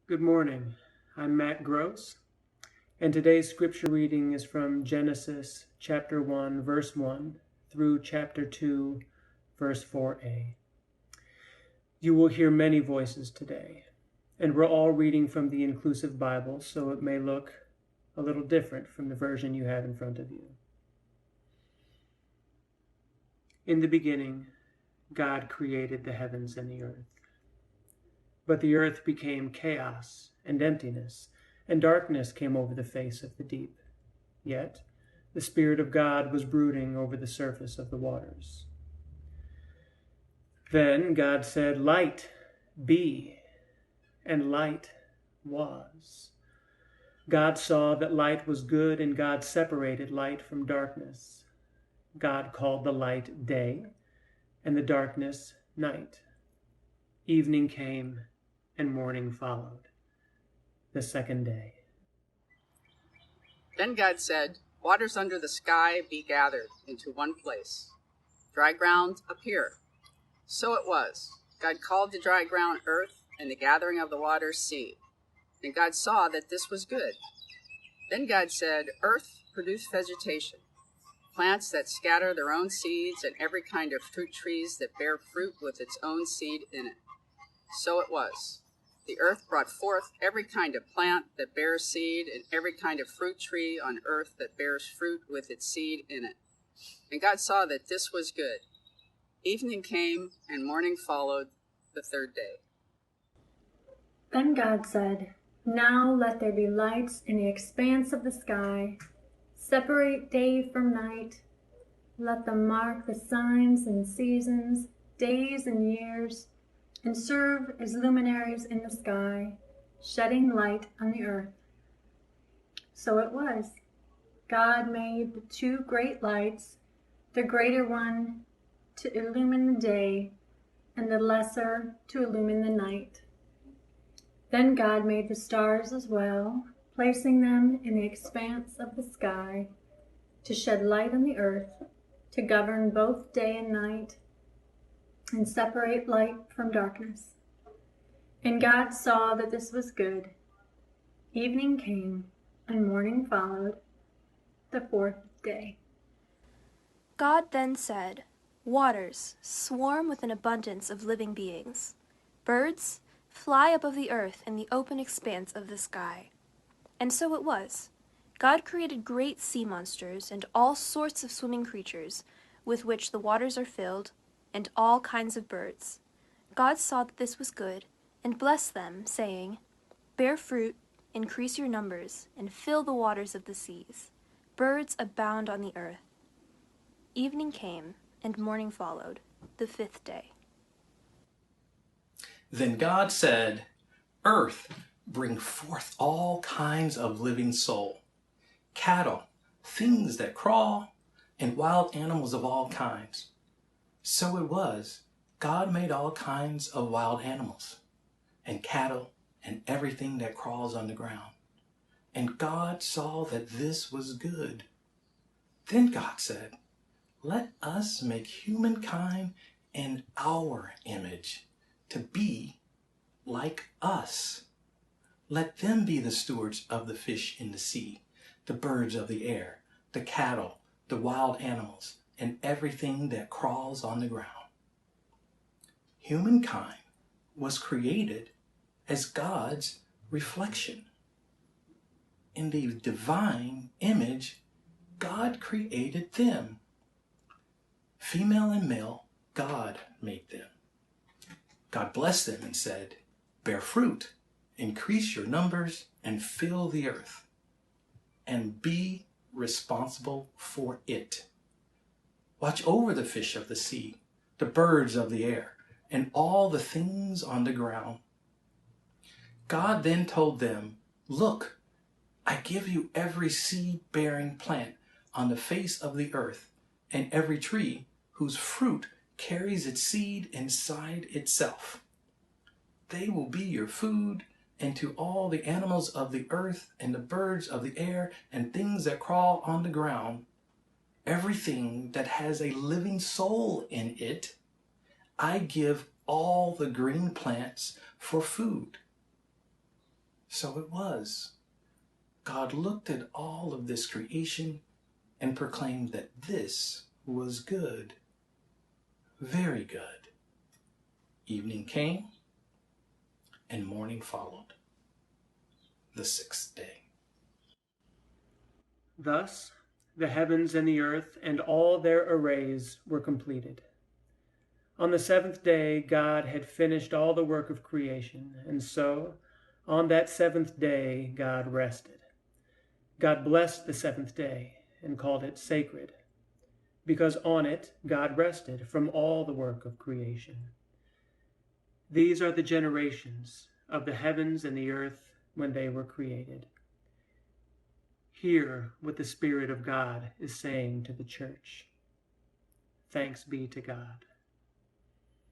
Good morning. I'm Matt Gross, and today's scripture reading is from Genesis chapter 1, verse 1 through chapter 2, verse 4a. You will hear many voices today, and we're all reading from the Inclusive Bible, so it may look a little different from the version you have in front of you. In the beginning, God created the heavens and the earth. But the earth became chaos and emptiness, and darkness came over the face of the deep. Yet the Spirit of God was brooding over the surface of the waters. Then God said, "Light be," and light was. God saw that light was good, and God separated light from darkness. God called the light day, and the darkness night. Evening came, and morning followed, the second day. Then God said, "Waters under the sky be gathered into one place. Dry ground appear." So it was. God called the dry ground earth, and the gathering of the waters sea. And God saw that this was good. Then God said, "Earth, produce vegetation, plants that scatter their own seeds, and every kind of fruit trees that bear fruit with its own seed in it." So it was. The earth brought forth every kind of plant that bears seed, and every kind of fruit tree on earth that bears fruit with its seed in it. And God saw that this was good. Evening came, and morning followed, the third day. Then God said, "Now let there be lights in the expanse of the sky. Separate day from night. Let them mark the signs and seasons, days and years, and serve as luminaries in the sky, shedding light on the earth." So it was. God made the two great lights, the greater one to illumine the day, and the lesser to illumine the night. Then God made the stars as well, placing them in the expanse of the sky, to shed light on the earth, to govern both day and night, and separate light from darkness. And God saw that this was good. Evening came, and morning followed, the fourth day. God then said, "Waters, swarm with an abundance of living beings. Birds, fly above the earth in the open expanse of the sky." And so it was. God created great sea monsters and all sorts of swimming creatures with which the waters are filled, and all kinds of birds. God saw that this was good, and blessed them, saying, "Bear fruit, increase your numbers, and fill the waters of the seas. Birds abound on the earth." Evening came, and morning followed, the fifth day. Then God said, "Earth, bring forth all kinds of living soul, cattle, things that crawl, and wild animals of all kinds." So it was. God made all kinds of wild animals, and cattle, and everything that crawls on the ground. And God saw that this was good. Then God said, "Let us make humankind in our image, to be like us. Let them be the stewards of the fish in the sea, the birds of the air, the cattle, the wild animals, and everything that crawls on the ground." Humankind was created as God's reflection. In the divine image, God created them. Female and male, God made them. God blessed them and said, "Bear fruit, increase your numbers, and fill the earth, and be responsible for it. Watch over the fish of the sea, the birds of the air, and all the things on the ground." God then told them, "Look, I give you every seed-bearing plant on the face of the earth, and every tree whose fruit carries its seed inside itself. They will be your food, and to all the animals of the earth, and the birds of the air, and things that crawl on the ground, everything that has a living soul in it, I give all the green plants for food." So it was. God looked at all of this creation and proclaimed that this was good, very good. Evening came, and morning followed, the sixth day. Thus the heavens and the earth and all their arrays were completed. On the seventh day God had finished all the work of creation, and so on that seventh day God rested. God blessed the seventh day and called it sacred, because on it God rested from all the work of creation. These are the generations of the heavens and the earth when they were created. Hear what the Spirit of God is saying to the church. Thanks be to God.